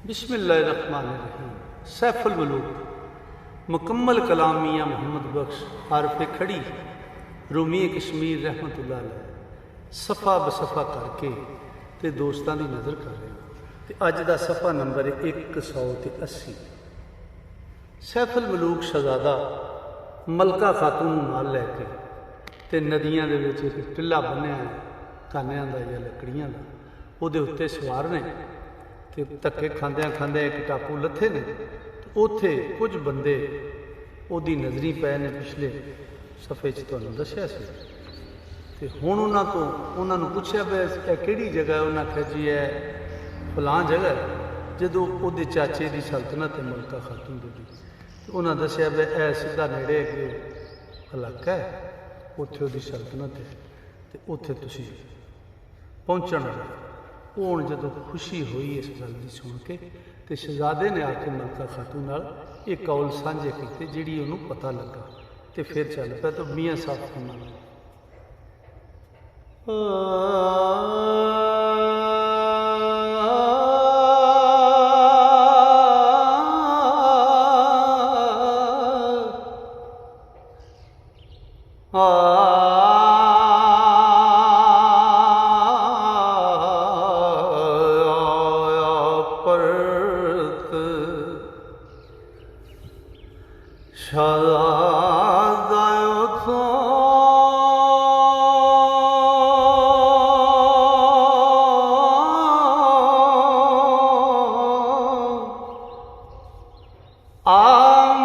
बिस्मिल्लाहिर्रहमानिर्रहीम। सैफुल मलूक मुकम्मल कलाम मियाँ मोहम्मद बख्श हारफ खड़ी रूमी कश्मीर रहमतुल्लाह अलैह सफ़ा बसफ़ा करके ते दोस्तां दी नज़र कर रहे हैं। ते अज दा सफ़ा नंबर है 180। सैफुल मलूक शहजादा मलका खातून नाल लैके ते नदियां दे विच इक टिल्ला बन्निया है कानियां दा या लकड़ियां दा, उहदे उत्ते सवार ने ते धक्के खांदियां खांदियां एक टापू लथे ने। उत्थे कुछ बंदे ओहदी नज़री पै ने, पिछले सफ़े च तुहानूं दस्सिया सी। ते हुण उन्हां तो उन्हां नूं पुछया भी यह किहड़ी जगह है। उन्हां आख्या जी है फलां जगह है। जदों ओहदे चाचे की सल्तनत है मलका खातून दी, उन्हां दस्सिया भी यह सीधा नेड़े अगे इलाका है, उत्थे ओहदी सल्तनत है ते उत्थे तुसीं पहुंचना। वो हुण जदों खुशी हुई इस गल की सुन के, तो शहजादे ने आके मलका खातून नाल एक कौल साझे कीते जिहड़ी उहनूं पता लगा। तो फिर चल पिया। तो मियाँ साहब फरमाने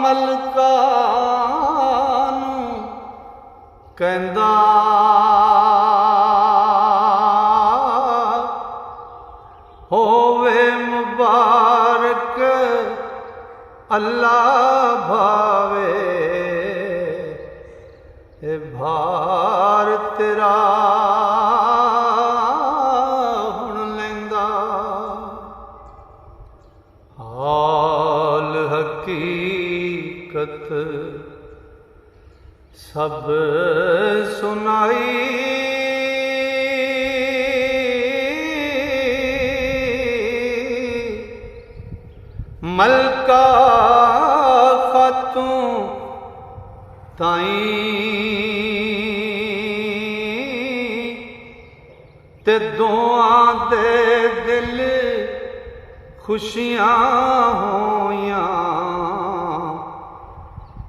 मलका कहंदा होवे मुबारक अल्लाह भावे, ए भार तेरा हुण लैंदा। हाल हकीकत सब सुनाई, मलका खातून ताई ते दुआं दे दिल खुशियां होइयां,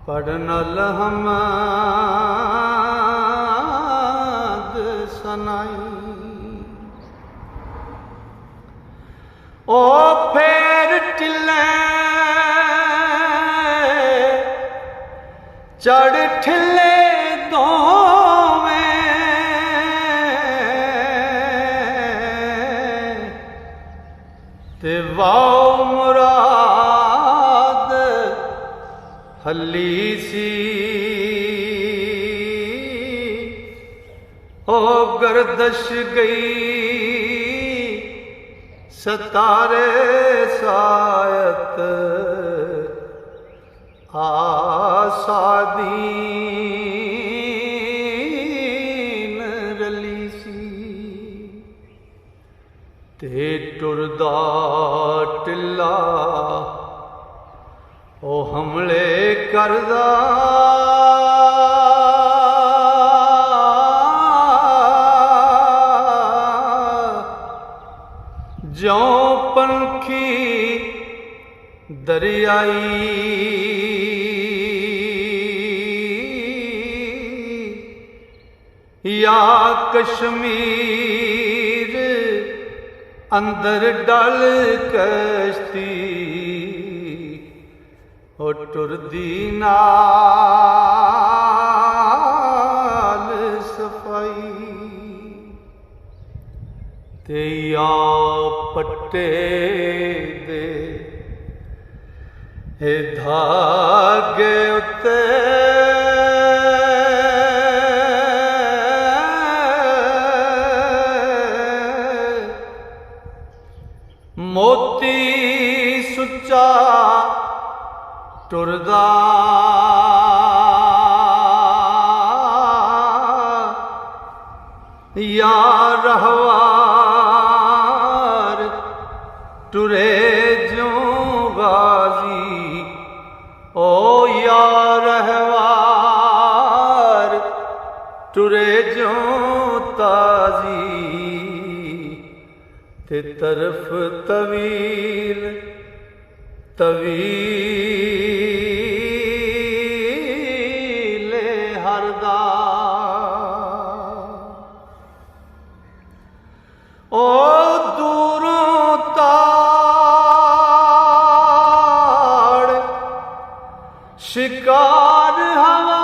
पढ़न अलहमद सनाई। ओ फेर टिल्ले चढ़ ठिले दोवें, ते वाओ मुराद हली सी। ओ गर्दश गई सतारे सायत, आसादीन रली सी। ते टुरदा टिल्ला ओ हमले करदा, ज्यों पंखी दरियाई, या कश्मीर अंदर डल कश्ती, ओ टुरदी नाल सफाई। ते या पट्टे दे हे धागे उत्ते मोती सुच्चा टुरदा, या रहवार टुरे ज्यों गाजी ओ यार रहवार टुरे ज्यों ताजी ते तरफ तवील तवीले हरदा ओ दूरों ताड़ शिकार हवा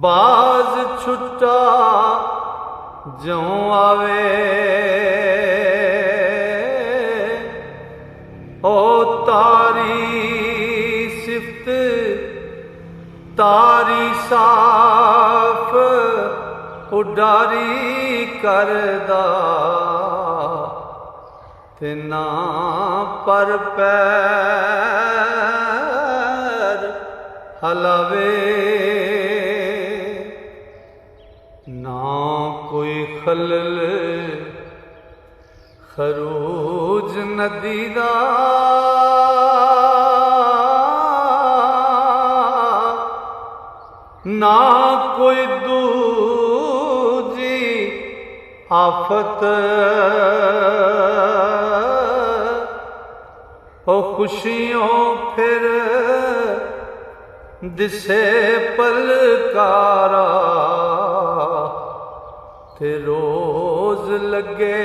बाज छुट्टा ज्यों आवे ओ तारी सिफ्त तारी साफ उडारी करदा ते ना पर पैर हलावे ना कोई खलल खरूज नदी दा ना कोई दूजी आफत ओ खुशियों फिर दिसे पलकारा ते रोज लगे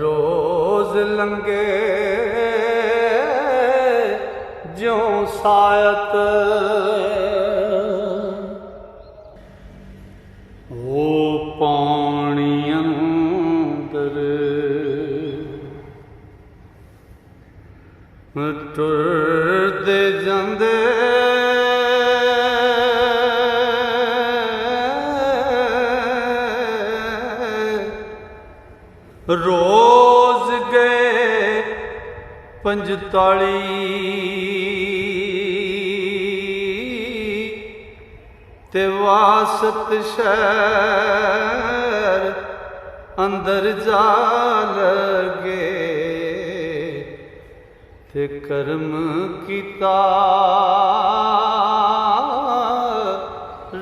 रोज लंगे ज्यों सायत ओ पानी अंदर टुरदे जांदे रोज गए 45 ते वासत शहर अंदर जा लगे ते कर्म कीता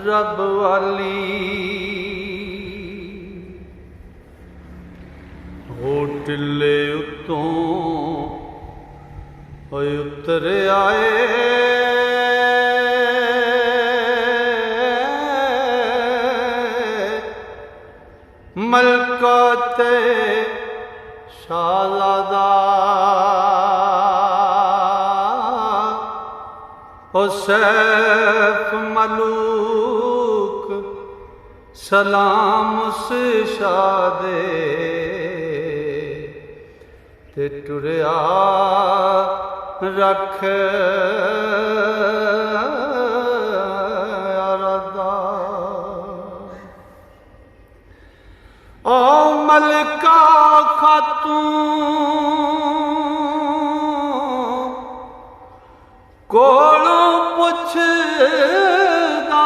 रब वाली हो टिले उत्तों उतर आए मलका ते शालादा ओ सैफ मलूक सलाम उस शादे ते टुरिया रख अरदा ओ मलका खातून कोलों पुछदा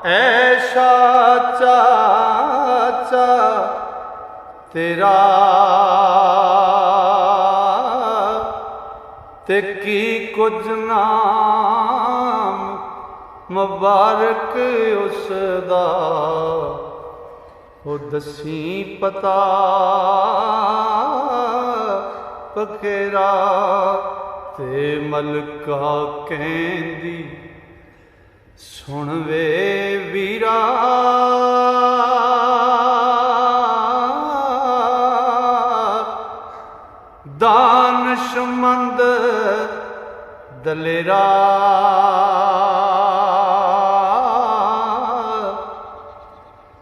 ऐशा चाचा तेरा ते की कुछ नाम मुबारक उसदा ओ दसी पता पखेरा ते मलका कहंदी सुन वे वीरा दानशमंद दलेरा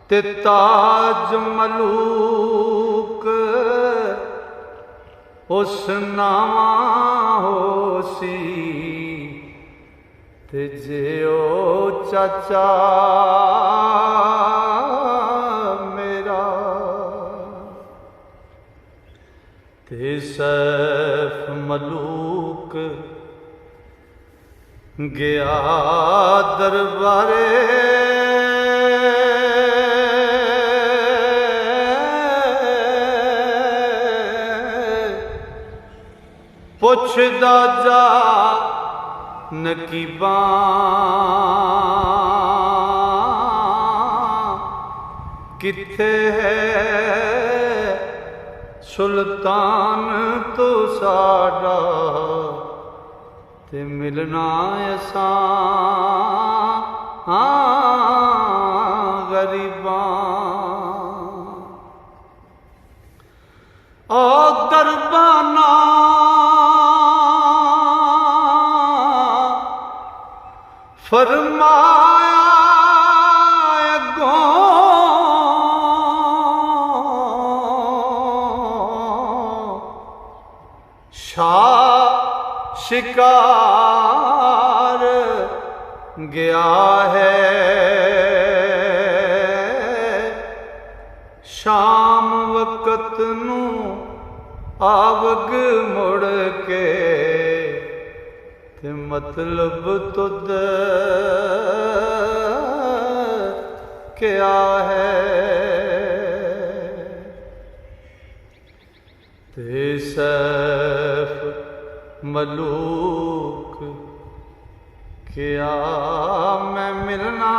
ते ताज मलूक उस नावा होसी ते जे ओ चाचा मेरा ते सैफ मलूक गया दरबारे पुछदा जा नकीबा किथे है सुल्तान तो साडा ते मिलना असां गरीबां ओ दरबाना फरमाया अगों शाह शिकार गया है शाम वक़्त नू आवग मुड़ के ते मतलब तुद क्या है ते सैफ मलूक क्या मैं मिलना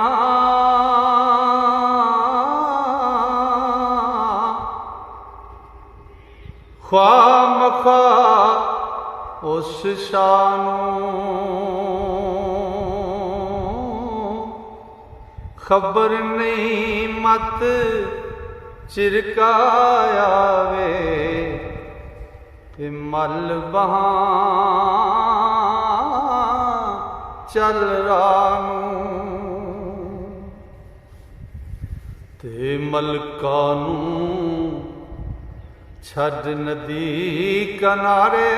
ख्वाह मख्वाह उस शानों खबर नहीं मत चिरकाया वे ते मल बहां चल रानू ते मलका नू छड़ नदी किनारे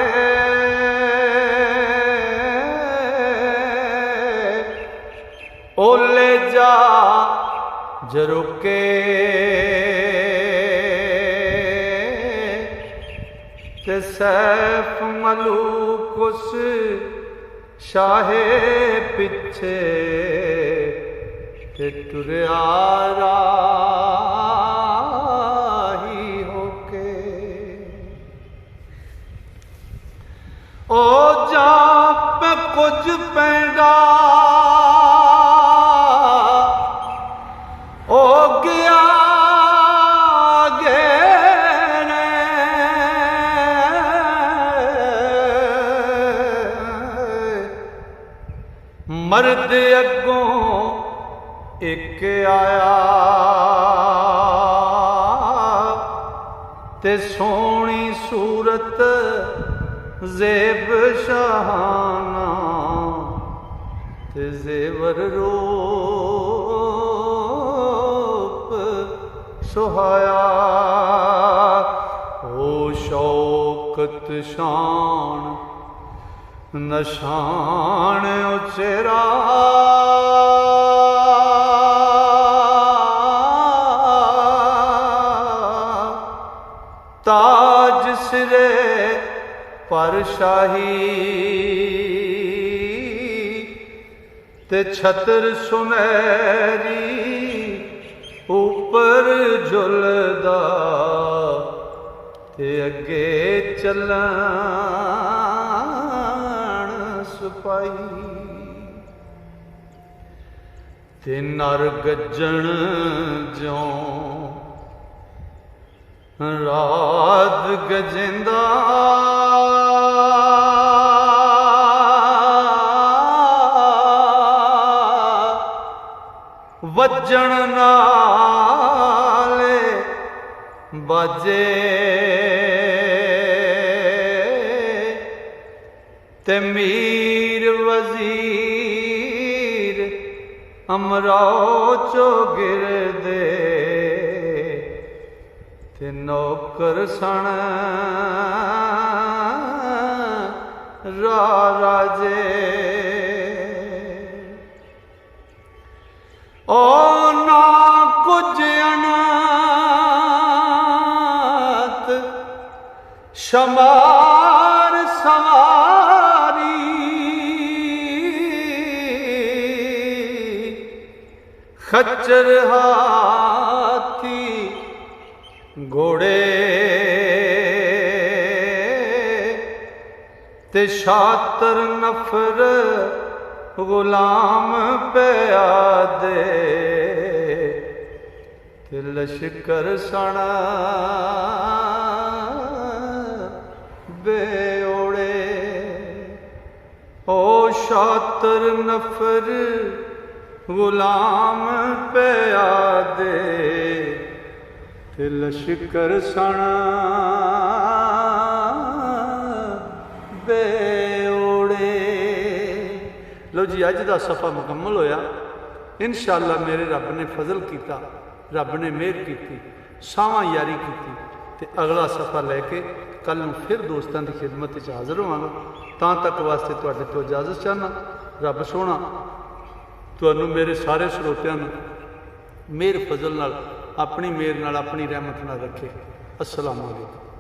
ओले जा जरुके ते सैफ मलूक उस शाहे पिछे ते टुरया राही होके ओ जा पे कुछ पैंदा ओ गया मर्द अगों एक आया ते सोहनी सूरत ज़ेब शाहाना ते ज़ेवर रूप सुहाया ओ शौकत शान नशान उचेरा ताज सिरे पर शाही ते छतर सुनहरी ऊपर झुलदा ते अगे चलन सिपाही ते नर गजन ज्यों रात गजेंदा वजन नाले बाजे ते मीर वजीर अमराओ चो गिर दे ते नौकर सन राजे ओ ना कुछ अनाथ शमार सवारी खच्चर हाथी घोड़े ते शातर नफर गुलाम प्यादे ते लश्कर सण बेओड़े। ओ शातर नफर गुलाम प्यादे ते लश्कर सण बेओड़े। लो जी अज का सफ़ा मुकम्मल होया। इंशाअल्लाह मेरे रब ने फजल किया, रब ने मेहर की, सावां यारी की, ते अगला सफ़ा लैके कल फिर दोस्तों की खिदमत हाजिर होवांगा। तां तक वास्ते तुहाडे तो इजाजत चाहना। रब सोहना तुहानू मेरे सारे श्रोतियां नू मेहर फजल नाल, अपनी मेहर नाल, अपनी रहमत नाल रखे। अस्सलाम वालेकुम।